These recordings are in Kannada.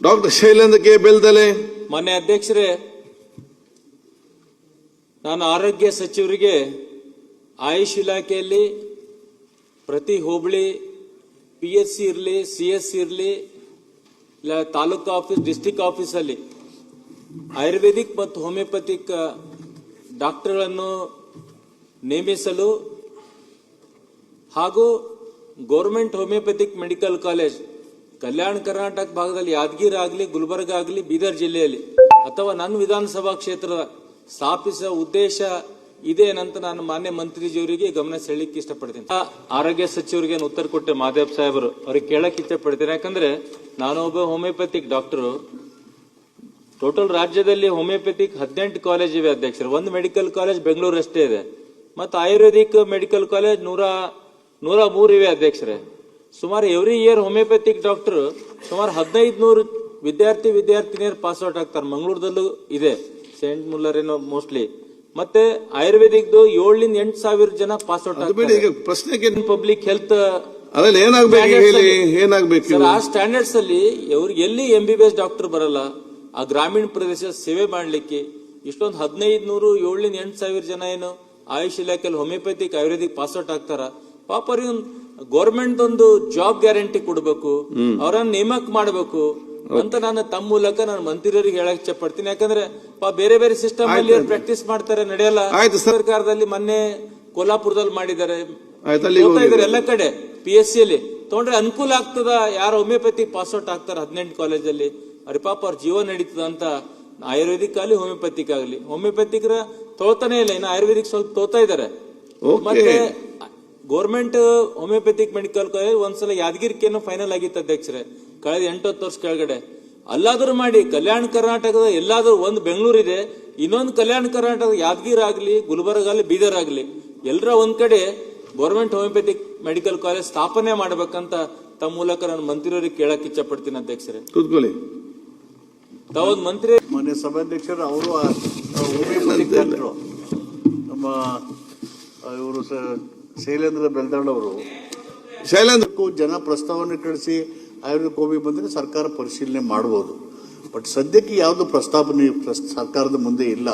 Doctor Shailendra K ಬೆಲ್ದಲೆ. ಮಾನ್ಯ ಅಧ್ಯಕ್ಷರೇ, ನಾನು ಆರೋಗ್ಯ ಸಚಿವರಿಗೆ ಆಯುಷ್ ಇಲಾಖೆಯಲ್ಲಿ ಪ್ರತಿ ಹೋಬಳಿ PSC ಇರಲಿ, CSC ಇರಲಿ, ಇಲ್ಲ ತಾಲೂಕು ಆಫೀಸ್, ಡಿಸ್ಟಿಕ್ ಆಫೀಸಲ್ಲಿ ಆಯುರ್ವೇದಿಕ್ ಮತ್ತು ಹೋಮಿಯೋಪತಿಕ್ ಡಾಕ್ಟರ್ಗಳನ್ನು ನೇಮಿಸಲು ಹಾಗೂ government homeopathic medical college Kalyana Karnataka ಭಾಗದಲ್ಲಿ ಯಾದಗಿರಿ ಆಗಲಿ, ಗುಲ್ಬರ್ಗ ಆಗಲಿ, ಬೀದರ್ ಜಿಲ್ಲೆಯಲ್ಲಿ ಅಥವಾ ನನ್ನ ವಿಧಾನಸಭಾ ಕ್ಷೇತ್ರದ ಸ್ಥಾಪಿಸುವ ಉದ್ದೇಶ ಇದೆ ಅಂತ ನಾನು ಮಾನ್ಯ ಮಂತ್ರಿಜಿಯವರಿಗೆ ಗಮನ ಸೆಳೆಯಲಿಕ್ಕೆ ಇಷ್ಟಪಡ್ತೀನಿ. ಆರೋಗ್ಯ ಸಚಿವರಿಗೆ ಉತ್ತರ ಕೊಟ್ಟೆ ಮಾದೇವ್ ಸಾಹೇಬರು, ಅವ್ರಿಗೆ ಕೇಳಕ್ ಇಷ್ಟಪಡ್ತೀನಿ. ಯಾಕಂದ್ರೆ ನಾನು ಒಬ್ಬ ಹೋಮಿಯೋಪತಿಕ್ ಡಾಕ್ಟರು. ಟೋಟಲ್ ರಾಜ್ಯದಲ್ಲಿ ಹೋಮಿಯೋಪತಿಕ್ 18 ಕಾಲೇಜ್ ಇವೆ ಅಧ್ಯಕ್ಷರು. ಒಂದು ಮೆಡಿಕಲ್ ಕಾಲೇಜ್ ಬೆಂಗಳೂರು ಅಷ್ಟೇ ಇದೆ. ಮತ್ತು ಆಯುರ್ವೇದಿಕ್ ಮೆಡಿಕಲ್ ಕಾಲೇಜ್ 103 ಇವೆ ಅಧ್ಯಕ್ಷರೇ. ಸುಮಾರು ಎವ್ರಿ ಇಯರ್ ಹೋಮಿಯೋಪತಿಕ್ ಡಾಕ್ಟರ್ ಸುಮಾರು 1500 ವಿದ್ಯಾರ್ಥಿನಿಯರು ಪಾಸ್ ಔಟ್ ಆಗ್ತಾರೆ. ಮಂಗಳೂರದಲ್ಲೂ ಇದೆ, ಸೇಂಟ್ ಮುಲ್ಲರ್ ಏನೋ ಮೋಸ್ಟ್ಲಿ. ಮತ್ತೆ ಆಯುರ್ವೇದಿಕ್ 7,000-8,000 ಜನ ಪಾಸ್ ಔಟ್ ಆಗ್ತಾರೆ. ಪ್ರಶ್ನೆಗೆ ಪಬ್ಲಿಕ್ ಹೆಲ್ತ್ ಏನಾಗಬೇಕು ಆ ಸ್ಟ್ಯಾಂಡರ್ಡ್ಸ್ ಅಲ್ಲಿ ಅವ್ರಿಗೆ ಎಲ್ಲಿ MBBS ಡಾಕ್ಟರ್ ಬರಲ್ಲ. ಆ ಗ್ರಾಮೀಣ ಪ್ರದೇಶ ಸೇವೆ ಮಾಡ್ಲಿಕ್ಕೆ ಇಷ್ಟೊಂದು 1500, 7,000-8,000 ಜನ ಏನು ಆಯುಷ್ ಇಲಾಖೆಯಲ್ಲಿ ಹೋಮಿಯೋಪತಿಕ್ ಆಯುರ್ವೇದಿಕ್ ಪಾಸ್ ಔಟ್ ಆಗ್ತಾರ. ಪಾಪ ಅವ್ರಿಗೆ ಗೌರ್ಮೆಂಟ್ ಒಂದು ಜಾಬ್ ಗ್ಯಾರಂಟಿ ಕೊಡಬೇಕು, ಅವರನ್ನ ನೇಮಕ ಮಾಡಬೇಕು ಅಂತ ನಾನು ತಮ್ಮ ಮೂಲಕ ನಾನು ಮಂತ್ರಿಯವರಿಗೆ ಹೇಳಕ್ ಇಚ್ಛೆ ಪಡ್ತೀನಿ. ಯಾಕಂದ್ರೆ ಬೇರೆ ಬೇರೆ ಸಿಸ್ಟಮ್ ಅಲ್ಲಿ ಪ್ರಾಕ್ಟೀಸ್ ಮಾಡ್ತಾರೆ, ನಡೆಯಲ್ಲ. ಸರ್ಕಾರದಲ್ಲಿ ಮೊನ್ನೆ ಕೋಲ್ಹಾಪುರದಲ್ಲಿ ಮಾಡಿದ್ದಾರೆ, ಎಲ್ಲ ಕಡೆ PSC ಅಲ್ಲಿ ತಗೊಂಡ್ರೆ ಅನುಕೂಲ ಆಗ್ತದ. ಯಾರು ಹೋಮಿಯೋಪತಿಕ್ ಪಾಸ್ ಔಟ್ ಆಗ್ತಾರೆ 18 ಕಾಲೇಜಲ್ಲಿ, ಅವ್ರ ಪಾಪ ಅವ್ರ ಜೀವ ನಡೀತದ ಅಂತ. ಆಯುರ್ವೇದಿಕ್ ಆಗಲಿ, ಹೋಮಿಯೋಪತಿಕ್ ಆಗಲಿ. ಹೋಮಿಯೋಪತಿಕ್ ತೋತಾನೆ ಇಲ್ಲ, ಇನ್ನು ಆಯುರ್ವೇದಿಕ್ ಸ್ವಲ್ಪ ತೋತಾ ಇದಾರೆ. ಮತ್ತೆ ಗೌರ್ಮೆಂಟ್ ಹೋಮಿಯೋಪತಿಕ್ ಮೆಡಿಕಲ್ ಕಾಲೇಜ್ ಒಂದ್ಸಲ ಯಾದಗಿರಿಕೇನು ಫೈನಲ್ ಆಗಿತ್ತು ಅಧ್ಯಕ್ಷರೇ, ಕಳೆದ 8-10 ವರ್ಷ ಕೆಳಗಡೆ. ಅಲ್ಲಾದ್ರೂ ಮಾಡಿ ಕಲ್ಯಾಣ ಕರ್ನಾಟಕದ ಎಲ್ಲಾದ್ರೂ ಒಂದು ಬೆಂಗಳೂರು ಇದೆ, ಇನ್ನೊಂದು ಕಲ್ಯಾಣ ಕರ್ನಾಟಕದ ಯಾದಗಿರಿ ಆಗಲಿ, ಗುಲ್ಬರ್ಗ ಆಗಲಿ, ಬೀದರ್ ಆಗಲಿ, ಎಲ್ಲರ ಒಂದ್ ಕಡೆ ಗೌರ್ಮೆಂಟ್ ಹೋಮಿಯೋಪತಿಕ್ ಮೆಡಿಕಲ್ ಕಾಲೇಜ್ ಸ್ಥಾಪನೆ ಮಾಡಬೇಕಂತ ತಮ್ಮ ಮೂಲಕ ನಾನು ಮಂತ್ರಿಯವರಿಗೆ ಕೇಳಕ್ ಇಚ್ಛೆ ಪಡ್ತೀನಿ ಅಧ್ಯಕ್ಷರೇ. ತಾವೊಂದು ಮಂತ್ರಿ ಮಾನ್ಯ ಸಭಾಧ್ಯಕ್ಷರು ಅವರು ಹೋಮಿಯೋಪತಿಕ್ ಡಾಕ್ಟರು ನಮ್ಮ ಇವರು ಶೈಲೇಂದ್ರ ಬೆಲ್ದಾಳ್ ಅವರು ಜನ ಪ್ರಸ್ತಾವನೆ ಕಳಿಸಿ ಆಯುರ್ವೇದಿಕ್ ಹೋಗಿ ಬಂದರೆ ಸರ್ಕಾರ ಪರಿಶೀಲನೆ ಮಾಡಬಹುದು. ಬಟ್ ಸದ್ಯಕ್ಕೆ ಯಾವುದು ಪ್ರಸ್ತಾವನೆ ಸರ್ಕಾರದ ಮುಂದೆ ಇಲ್ಲ.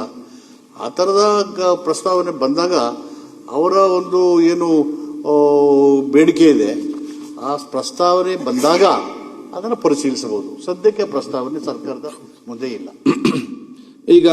ಆ ಥರದ ಪ್ರಸ್ತಾವನೆ ಬಂದಾಗ ಅವರ ಒಂದು ಏನು ಬೇಡಿಕೆ ಇದೆ, ಆ ಪ್ರಸ್ತಾವನೆ ಬಂದಾಗ ಅದನ್ನು ಪರಿಶೀಲಿಸಬಹುದು. ಸದ್ಯಕ್ಕೆ ಪ್ರಸ್ತಾವನೆ ಸರ್ಕಾರದ ಮುಂದೆ ಇಲ್ಲ. ಈಗ